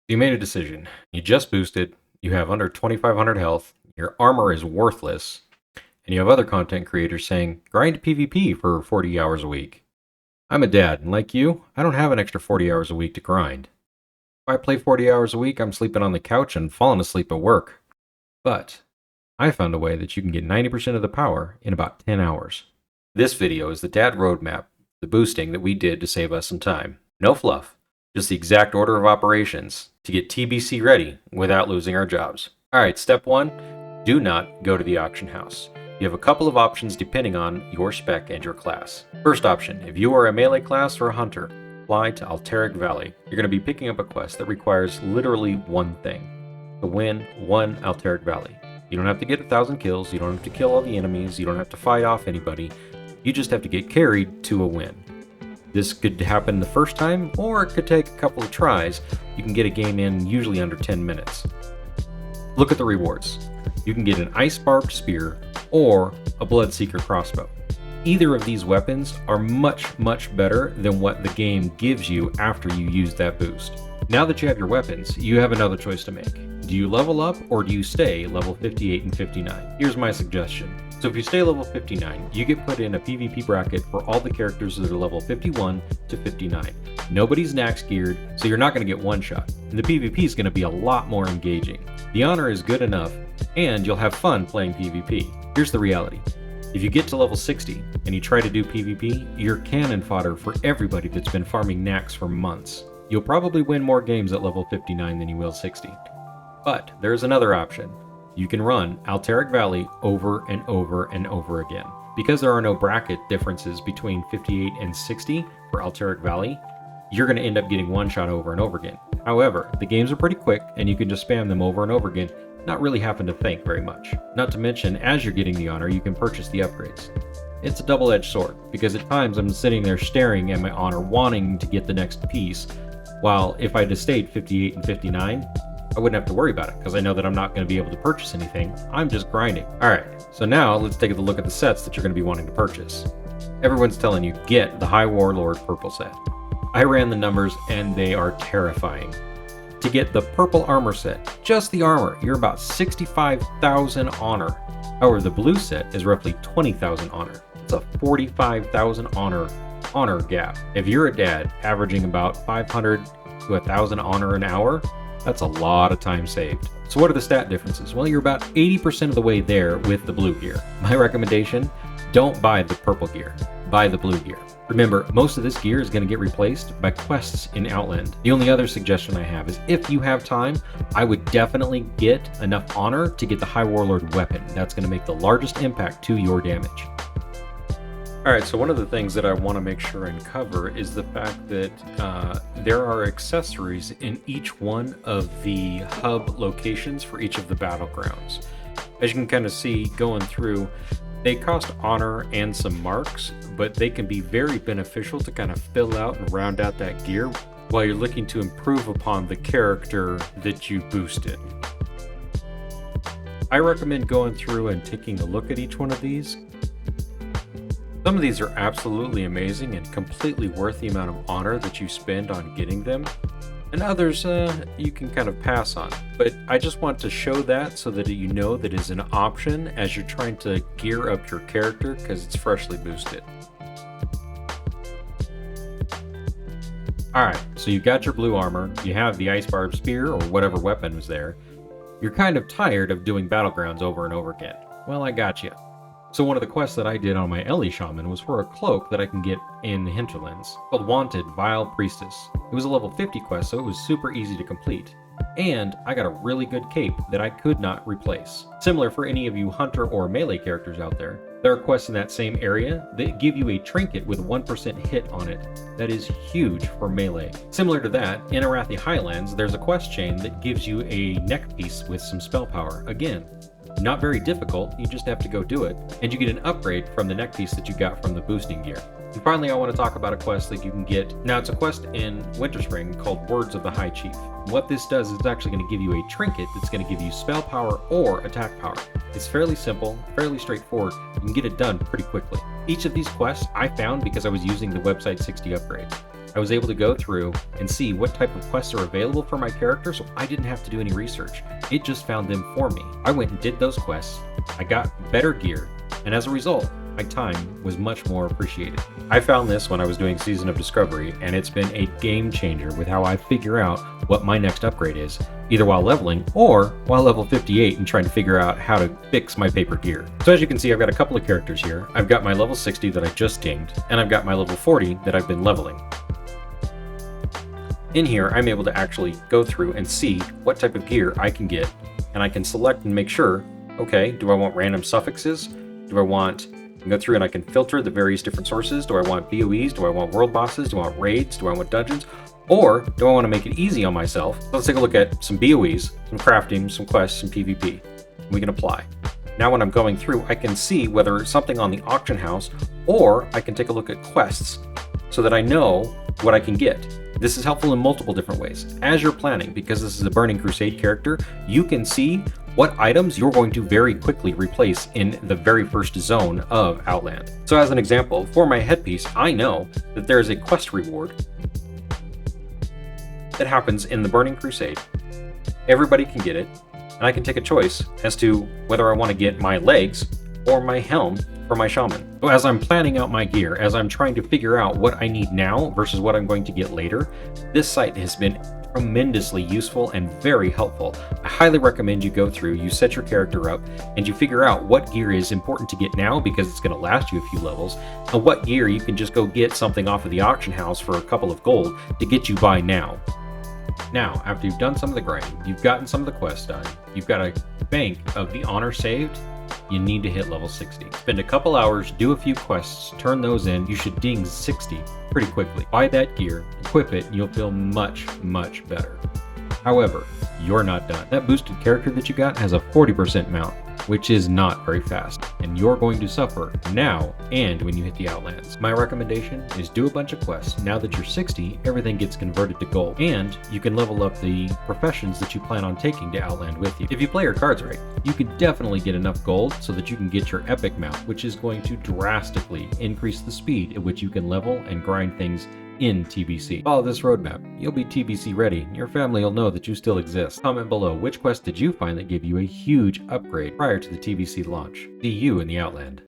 You made a decision. You just boosted, you have under 2500 health, your armor is worthless, and you have other content creators saying, grind PvP for 40 hours a week. I'm a dad, and like you, I don't have an extra 40 hours a week to grind. If I play 40 hours a week, I'm sleeping on the couch and falling asleep at work. But I found a way that you can get 90% of the power in about 10 hours. This video is the dad roadmap, the boosting that we did to save us some time. No fluff, just the exact order of operations to get TBC ready without losing our jobs. Alright, step 1, do not go to the auction house. You have a couple of options depending on your spec and your class. First option, if you are a melee class or a hunter, fly to Alterac Valley. You're going to be picking up a quest that requires literally one thing: to win one Alterac Valley. You don't have to get 1,000 kills, you don't have to kill all the enemies, you don't have to fight off anybody. You just have to get carried to a win. This could happen the first time, or it could take a couple of tries. You can get a game in usually under 10 minutes. Look at the rewards. You can get an Ice Barbed Spear or a Bloodseeker crossbow. Either of these weapons are much better than what the game gives you after you use that boost. Now that you have your weapons, you have another choice to make. Do you level up or do you stay level 58 and 59? Here's my suggestion. So if you stay level 59, you get put in a PvP bracket for all the characters that are level 51 to 59. Nobody's Nax geared, so you're not going to get one shot. And the PvP is going to be a lot more engaging. The honor is good enough, and you'll have fun playing PvP. Here's the reality. If you get to level 60 and you try to do PvP, you're cannon fodder for everybody that's been farming Nax for months. You'll probably win more games at level 59 than you will 60. But there's another option. You can run Alterac Valley over and over and over again. Because there are no bracket differences between 58 and 60 for Alterac Valley, you're going to end up getting one shot over and over again. However, the games are pretty quick and you can just spam them over and over again, not really having to think very much. Not to mention, as you're getting the honor, you can purchase the upgrades. It's a double-edged sword, because at times I'm sitting there staring at my honor wanting to get the next piece, while if I just stayed 58 and 59, I wouldn't have to worry about it, because I know that I'm not going to be able to purchase anything. I'm just grinding. Alright, so now let's take a look at the sets that you're going to be wanting to purchase. Everyone's telling you, get the High Warlord purple set. I ran the numbers and they are terrifying. To get the purple armor set, just the armor, you're about 65,000 honor. However, the blue set is roughly 20,000 honor. It's a 45,000 honor gap. If you're a dad averaging about 500 to 1,000 honor an hour, that's a lot of time saved. So what are the stat differences? Well, you're about 80% of the way there with the blue gear. My recommendation, don't buy the purple gear, buy the blue gear. Remember, most of this gear is going to get replaced by quests in Outland. The only other suggestion I have is if you have time, I would definitely get enough honor to get the High Warlord weapon. That's going to make the largest impact to your damage. Alright, so one of the things that I want to make sure and cover is the fact that there are accessories in each one of the hub locations for each of the battlegrounds. As you can kind of see going through, they cost honor and some marks, but they can be very beneficial to kind of fill out and round out that gear while you're looking to improve upon the character that you boosted. I recommend going through and taking a look at each one of these. Some of these are absolutely amazing and completely worth the amount of honor that you spend on getting them, and others you can kind of pass on. But I just want to show that so that you know that is an option as you're trying to gear up your character because it's freshly boosted. Alright, so you've got your blue armor, you have the Ice Barbed Spear or whatever weapon was there. You're kind of tired of doing battlegrounds over and over again. Well, I got you. So one of the quests that I did on my Ellie Shaman was for a cloak that I can get in the hinterlands, called Wanted Vile Priestess. It was a level 50 quest, so it was super easy to complete. And I got a really good cape that I could not replace. Similar for any of you hunter or melee characters out there, there are quests in that same area that give you a trinket with 1% hit on it. That is huge for melee. Similar to that, in Arathi Highlands, there's a quest chain that gives you a neck piece with some spell power. Again, not very difficult, you just have to go do it, and you get an upgrade from the neck piece that you got from the boosting gear. And finally, I want to talk about a quest that you can get. Now, it's a quest in Winterspring called Words of the High Chief. What this does is it's actually going to give you a trinket that's going to give you spell power or attack power. It's fairly simple, fairly straightforward. You can get it done pretty quickly. Each of these quests I found because I was using the website 60 Upgrades. I was able to go through and see what type of quests are available for my character, so I didn't have to do any research. It just found them for me. I went and did those quests, I got better gear, and as a result, my time was much more appreciated. I found this when I was doing Season of Discovery, and it's been a game changer with how I figure out what my next upgrade is, either while leveling or while level 58 and trying to figure out how to fix my paper gear. So as you can see, I've got a couple of characters here. I've got my level 60 that I just dinged, and I've got my level 40 that I've been leveling. In here, I'm able to actually go through and see what type of gear I can get, and I can select and make sure, okay, do I want random suffixes? Do I want go through and I can filter the various different sources? Do I want BOEs? Do I want world bosses? Do I want raids? Do I want dungeons? Or do I want to make it easy on myself? Let's take a look at some BOEs, some crafting, some quests, some PvP. We can apply. Now when I'm going through, I can see whether it's something on the auction house, or I can take a look at quests so that I know what I can get. This is helpful in multiple different ways. As you're planning, because this is a Burning Crusade character, you can see what items you're going to very quickly replace in the very first zone of Outland. So as an example, for my headpiece, I know that there is a quest reward that happens in the Burning Crusade. Everybody can get it, and I can take a choice as to whether I want to get my legs or my helm for my shaman. So as I'm planning out my gear, as I'm trying to figure out what I need now versus what I'm going to get later, this site has been tremendously useful and very helpful. I highly recommend you go through, you set your character up, and you figure out what gear is important to get now because it's going to last you a few levels, and what gear you can just go get something off of the auction house for a couple of gold to get you by now. Now, after you've done some of the grind, you've gotten some of the quests done, you've got a bank of the honor saved, you need to hit level 60. Spend a couple hours, do a few quests, turn those in, you should ding 60 pretty quickly. Buy that gear, equip it, and you'll feel much, much better. However, you're not done. That boosted character that you got has a 40% mount, which is not very fast, and you're going to suffer now and when you hit the Outlands. My recommendation is do a bunch of quests. Now that you're 60, everything gets converted to gold, and you can level up the professions that you plan on taking to Outland with you. If you play your cards right, you could definitely get enough gold so that you can get your epic mount, which is going to drastically increase the speed at which you can level and grind things in TBC. Follow this roadmap. You'll be TBC ready, and your family will know that you still exist. Comment below which quest did you find that gave you a huge upgrade prior to the TBC launch. See you in the Outland.